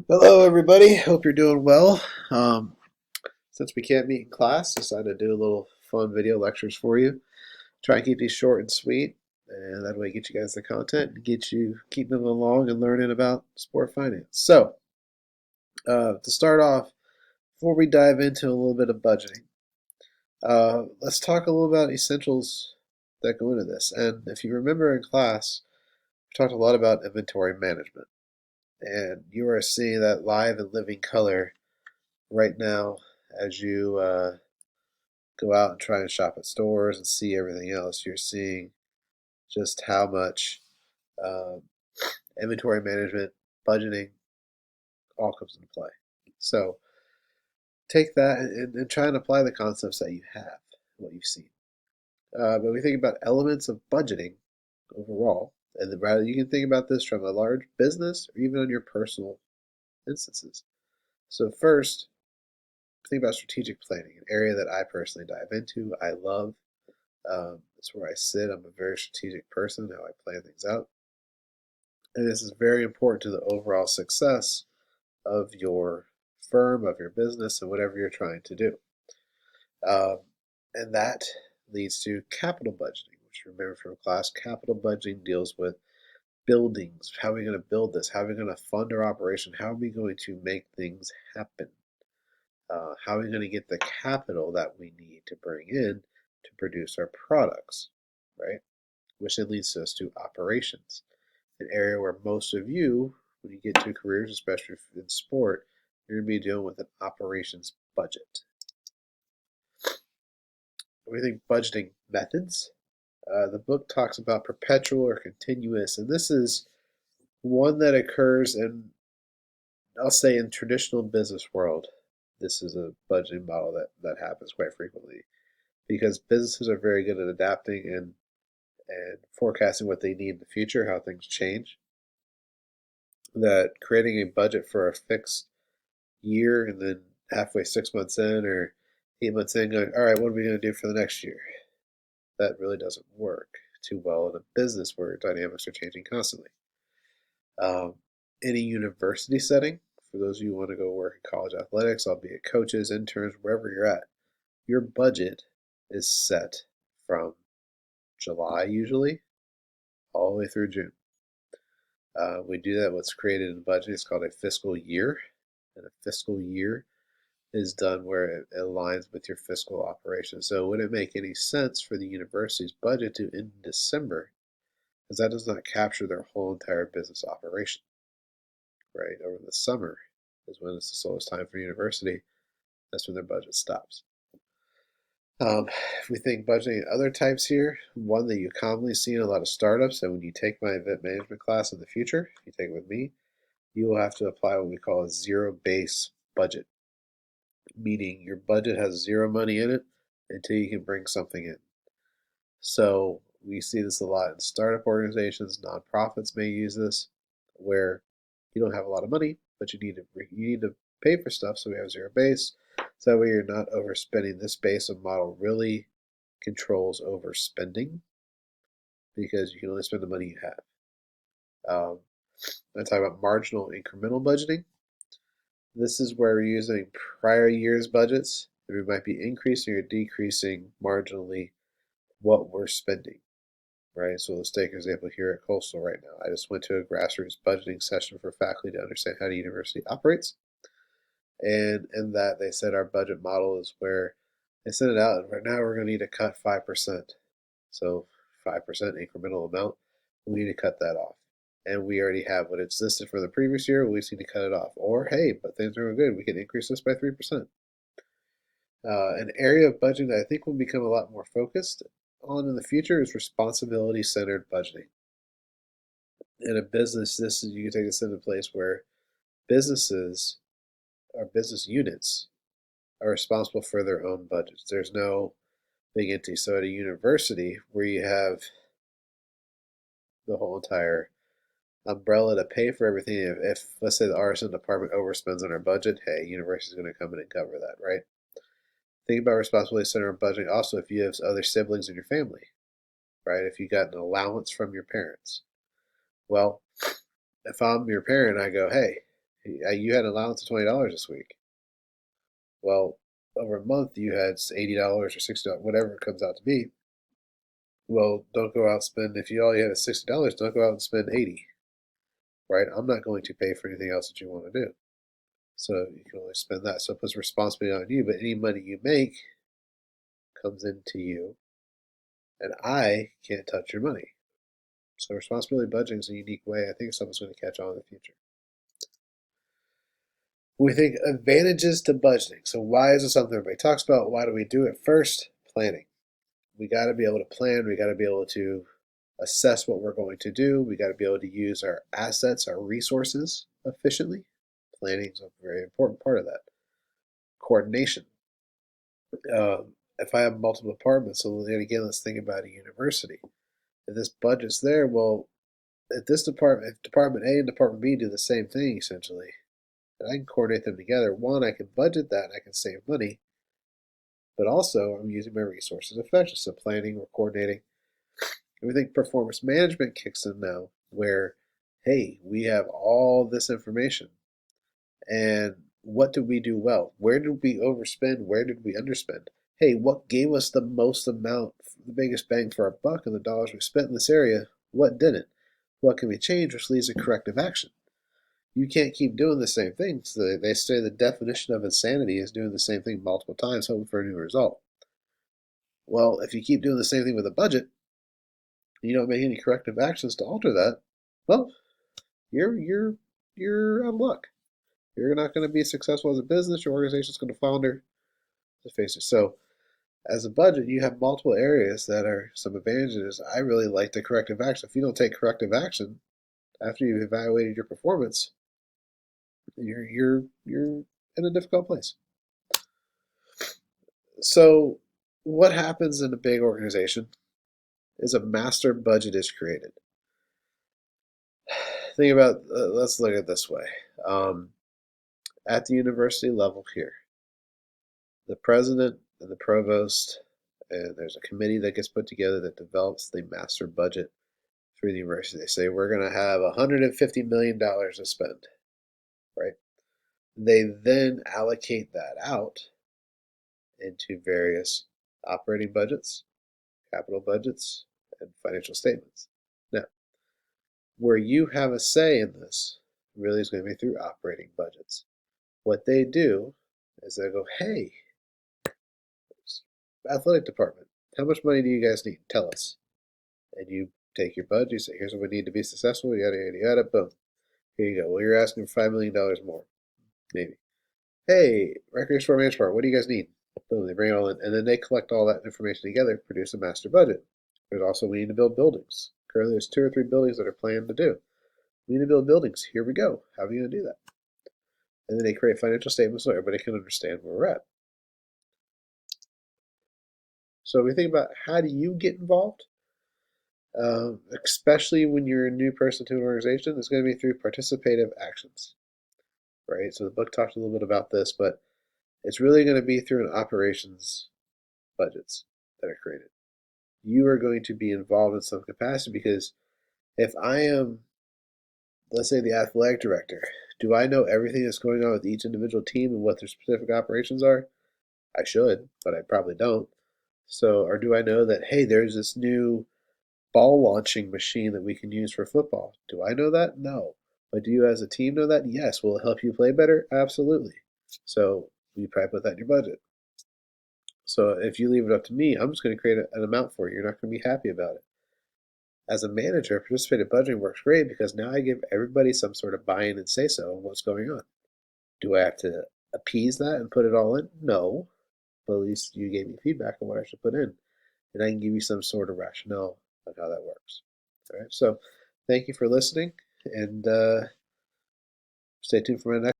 Hello, everybody. Hope you're doing well. Since we can't meet in class, decided to do a little fun video lectures for you. Try and keep these short and sweet, and that way get you guys the content and get you keep moving along and learning about sport finance. So, to start off, before we dive into a little bit of budgeting, let's talk a little about essentials that go into this. And if you remember in class, we talked a lot about inventory management, and you are seeing that live and living color right now as you go out and try and shop at stores and see everything else. You're seeing just how much um, inventory management, budgeting, all comes into play. So take that and try and apply the concepts that you have, what you've seen. But we think about elements of budgeting overall, and then rather you can think about this from a large business or even on your personal instances. So first, think about strategic planning, an area that I personally dive into. I love. It's where I sit. I'm a very strategic person, how I plan things out. And this is very important to the overall success of your firm, of your business, and whatever you're trying to do. Um, and that leads to capital budgeting, which you remember from class. Capital budgeting deals with buildings. How are we going to build this? How are we going to fund our operation? How are we going to make things happen? How are we going to get the capital that we need to bring in to produce our products, right? Which then leads us to operations, an area where most of you, when you get to careers, especially in sport, you're going to be dealing with an operations budget. When we think budgeting methods, the book talks about perpetual or continuous, and this is one that occurs in, I'll say, in traditional business world. This is a budgeting model that happens quite frequently because businesses are very good at adapting and forecasting what they need in the future, how things change. That creating a budget for a fixed year and then halfway 6 months in or 8 months in going, all right, what are we going to do for the next year? That really doesn't work too well in a business where dynamics are changing constantly. Um, in a university setting, for those of you who want to go work in college athletics, albeit coaches, interns, wherever you're at, your budget is set from July usually all the way through June. We do that. What's created in the budget is called a fiscal year, and a fiscal year is done where it aligns with your fiscal operations. So, would it make any sense for the university's budget to end in December? Because that does not capture their whole entire business operation, right? Over the summer is when it's the slowest time for university. That's when their budget stops. If we think budgeting other types here, one that you commonly see in a lot of startups, and when you take my event management class in the future, if you take it with me, you will have to apply what we call a zero-base budget, meaning your budget has zero money in it until you can bring something in. So we see this a lot in startup organizations, nonprofits may use this, where you don't have a lot of money, but you need to pay for stuff, so we have zero base. So that way you're not overspending. This base of model really controls overspending because you can only spend the money you have. I talk about marginal incremental budgeting. This is where we're using prior year's budgets. We might be increasing or decreasing marginally what we're spending, right? So let's take an example here at Coastal right now. I just went to a grassroots budgeting session for faculty to understand how the university operates. And in that, they said our budget model is where they sent it out, and right now we're going to need to cut 5%. So 5% incremental amount, we need to cut that off. And we already have what it's listed for the previous year, we just need to cut it off. Or, hey, but things are good, we can increase this by 3%. An area of budgeting that I think will become a lot more focused on in the future is responsibility-centered budgeting. In a business, this is you can take this into place where businesses or business units are responsible for their own budgets. There's no big entity. So at a university where you have the whole entire umbrella to pay for everything, if let's say the RSM department overspends on our budget, hey, university is going to come in and cover that, right? Think about responsibility center budgeting also if you have other siblings in your family, right? If you got an allowance from your parents. Well, if I'm your parent, I go, hey, You had an allowance of $20 this week. Well, over a month you had $80 or $60, whatever it comes out to be. Well, don't go out and spend, if you all you had is $60, don't go out and spend 80, right? I'm not going to pay for anything else that you want to do. So you can only spend that. So it puts responsibility on you, but any money you make comes into you, and I can't touch your money. So responsibility budgeting is a unique way. I think someone's going to catch on in the future. We think advantages to budgeting. So why is it something everybody talks about? Why do we do it? First, planning. We got to be able to plan. We got to be able to assess what we're going to do. We got to be able to use our assets, our resources efficiently. Planning is a very important part of that. Coordination. If I have multiple departments, so then again, let's think about a university. If this budget's there, well, if Department A and Department B do the same thing essentially, and I can coordinate them together. One, I can budget that, and I can save money, but also I'm using my resources effectively. So planning or coordinating. And we think performance management kicks in now, where, hey, we have all this information, and what did we do well? Where did we overspend? Where did we underspend? Hey, what gave us the most amount, the biggest bang for our buck and the dollars we spent in this area? What didn't? What can we change, which leads to corrective action? You can't keep doing the same thing. So they say the definition of insanity is doing the same thing multiple times, hoping for a new result. Well, if you keep doing the same thing with a budget, and you don't make any corrective actions to alter that, well, you're out of luck. You're not going to be successful as a business. Your organization's going to flounder. Let's face it. So, as a budget, you have multiple areas that are some advantages. I really like the corrective action. If you don't take corrective action after you've evaluated your performance, you're in a difficult place. So, what happens in a big organization is a master budget is created. Think about, let's look at it this way. At the university level here, the president and the provost, and there's a committee that gets put together that develops the master budget through the university. They say we're going to have $150 million to spend, right? They then allocate that out into various operating budgets, capital budgets, and financial statements. Now, where you have a say in this really is going to be through operating budgets. What they do is they go, hey, athletic department, how much money do you guys need? Tell us. And you take your budget, you say, here's what we need to be successful, yada, yada, yada, boom. Here you go. Well, you're asking for $5 million more, maybe. Hey, Recreation Sport Management Department, what do you guys need? Boom, they bring it all in. And then they collect all that information together, produce a master budget. There's also, we need to build buildings. Currently, there's 2 or 3 buildings that are planned to do. We need to build buildings. Here we go. How are we going to do that? And then they create financial statements so everybody can understand where we're at. So we think about how do you get involved, especially when you're a new person to an organization, it's going to be through participative actions, right? So the book talks a little bit about this, but it's really going to be through an operations budgets that are created. You are going to be involved in some capacity because if I am, let's say, the athletic director, do I know everything that's going on with each individual team and what their specific operations are? I should, but I probably don't. So, or do I know that, hey, there's this new ball launching machine that we can use for football? Do I know that? No. But do you as a team know that? Yes. Will it help you play better? Absolutely. So you probably put that in your budget. So if you leave it up to me, I'm just going to create an amount for you. You're not going to be happy about it. As a manager, participative budgeting works great because now I give everybody some sort of buy-in and say-so on what's going on. Do I have to appease that and put it all in? No. But at least you gave me feedback on what I should put in. And I can give you some sort of rationale on how that works. All right. So thank you for listening, and stay tuned for my next